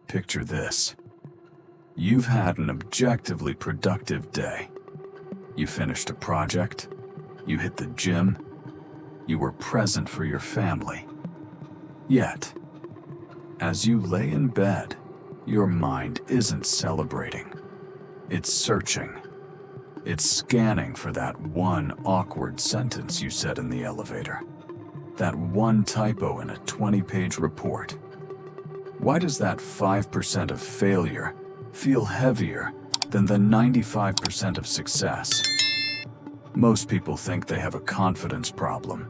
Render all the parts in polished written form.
Picture this. You've had an objectively productive day. You finished a project, you hit the gym, you were present for your family. Yet, as you lay in bed, your mind isn't celebrating. It's searching. It's scanning for that one awkward sentence you said in the elevator. That one typo in a 20-page report. Why does that 5% of failure feel heavier than the 95% of success? Most people think they have a confidence problem,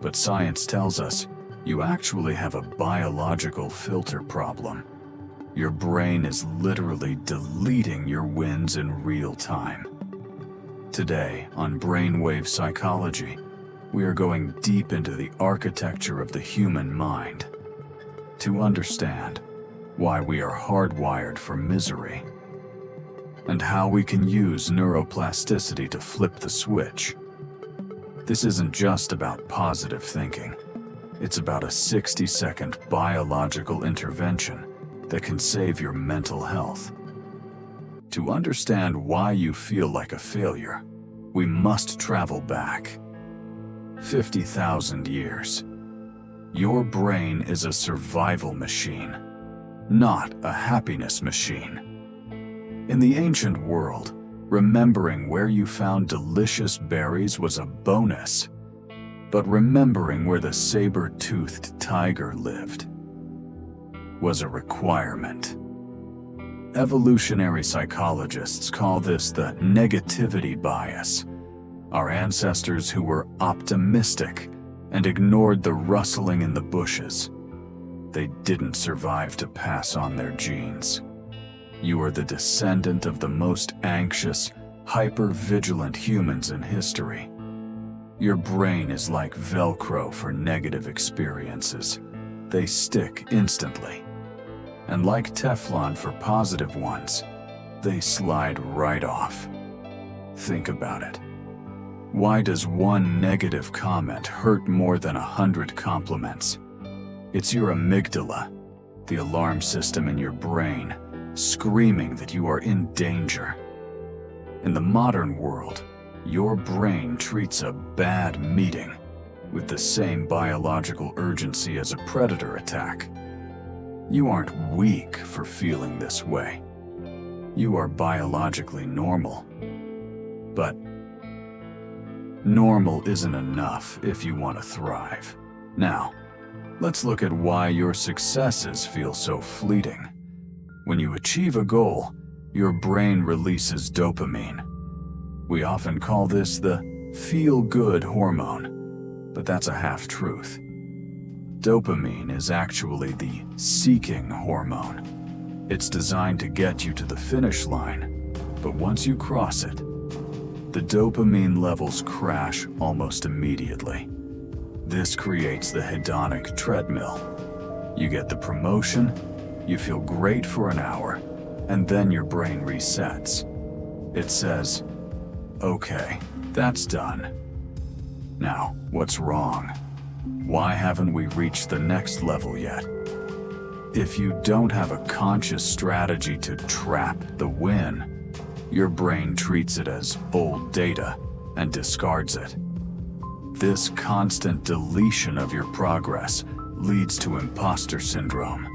but science tells us you actually have a biological filter problem. Your brain is literally deleting your wins in real time. Today, on Brainwave Psychology, we are going deep into the architecture of the human mind to understand why we are hardwired for misery and how we can use neuroplasticity to flip the switch. This isn't just about positive thinking. It's about a 60-second biological intervention that can save your mental health. To understand why you feel like a failure, we must travel back 50,000 years. Your brain is a survival machine, not a happiness machine. In the ancient world, remembering where you found delicious berries was a bonus, but remembering where the saber-toothed tiger lived was a requirement. Evolutionary psychologists call this the negativity bias. Our ancestors who were optimistic and ignored the rustling in the bushes. They didn't survive to pass on their genes. You are the descendant of the most anxious, hyper-vigilant humans in history. Your brain is like Velcro for negative experiences. They stick instantly. And like Teflon for positive ones, they slide right off. Think about it. Why does one negative comment hurt more than 100 compliments? It's your amygdala, the alarm system in your brain, screaming that you are in danger. In the modern world, your brain treats a bad meeting with the same biological urgency as a predator attack. You aren't weak for feeling this way. You are biologically normal. But normal isn't enough if you want to thrive. Now, let's look at why your successes feel so fleeting. When you achieve a goal, your brain releases dopamine. We often call this the feel-good hormone, but that's a half-truth. Dopamine is actually the seeking hormone. It's designed to get you to the finish line, but once you cross it, the dopamine levels crash almost immediately. This creates the hedonic treadmill. You get the promotion, you feel great for an hour, and then your brain resets. It says, okay, that's done. Now, what's wrong? Why haven't we reached the next level yet? If you don't have a conscious strategy to trap the win, your brain treats it as old data and discards it. This constant deletion of your progress leads to imposter syndrome.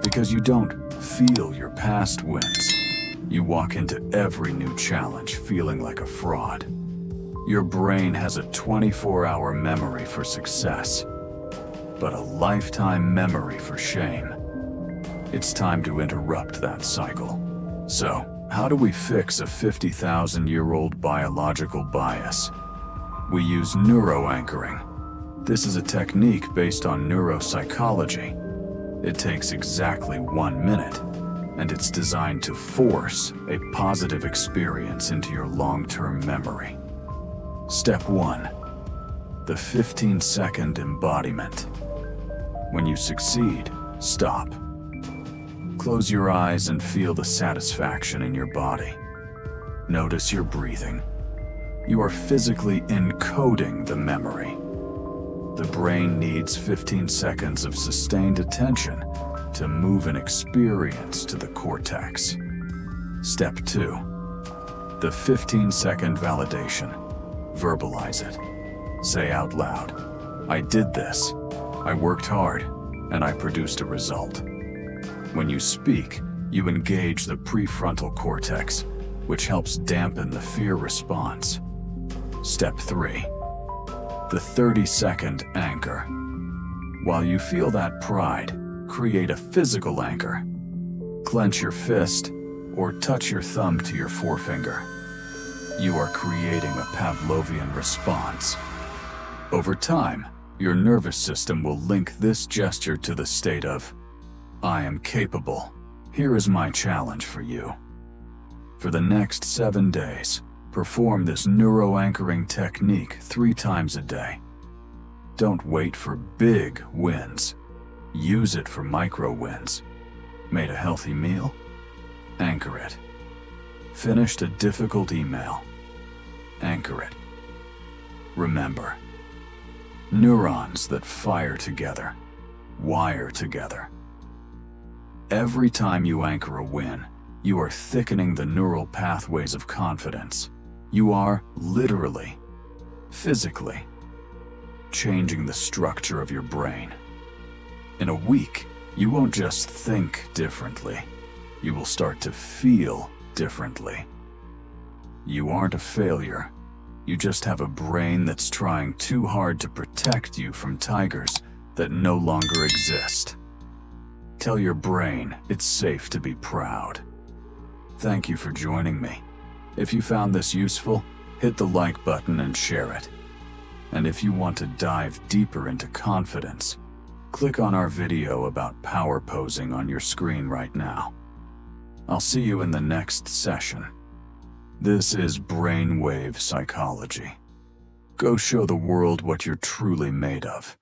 Because you don't feel your past wins, you walk into every new challenge feeling like a fraud. Your brain has a 24-hour memory for success, but a lifetime memory for shame. It's time to interrupt that cycle. So, how do we fix a 50,000-year-old biological bias? We use neuro-anchoring. This is a technique based on neuropsychology. It takes exactly 1 minute, and it's designed to force a positive experience into your long-term memory. Step 1. The 15-second embodiment. When you succeed, stop. Close your eyes and feel the satisfaction in your body. Notice your breathing. You are physically encoding the memory. The brain needs 15 seconds of sustained attention to move an experience to the cortex. Step 2. The 15-second validation. Verbalize it. Say out loud, "I did this. I worked hard, and I produced a result." When you speak, you engage the prefrontal cortex, which helps dampen the fear response. Step 3. The 30-second anchor. While you feel that pride, create a physical anchor. Clench your fist or touch your thumb to your forefinger. You are creating a Pavlovian response. Over time, your nervous system will link this gesture to the state of, "I am capable. Here is my challenge for you." For the next 7 days, perform this neuro-anchoring technique 3 times a day. Don't wait for big wins. Use it for micro wins. Made a healthy meal? Anchor it. Finished a difficult email? Anchor it. Remember, neurons that fire together, wire together. Every time you anchor a win, you are thickening the neural pathways of confidence. You are literally, physically, changing the structure of your brain. In a week, you won't just think differently. You will start to feel differently. You aren't a failure. You just have a brain that's trying too hard to protect you from tigers that no longer exist. Tell your brain it's safe to be proud. Thank you for joining me. If you found this useful, hit the like button and share it. And if you want to dive deeper into confidence, click on our video about power posing on your screen right now. I'll see you in the next session. This is Brainwave Psychology. Go show the world what you're truly made of.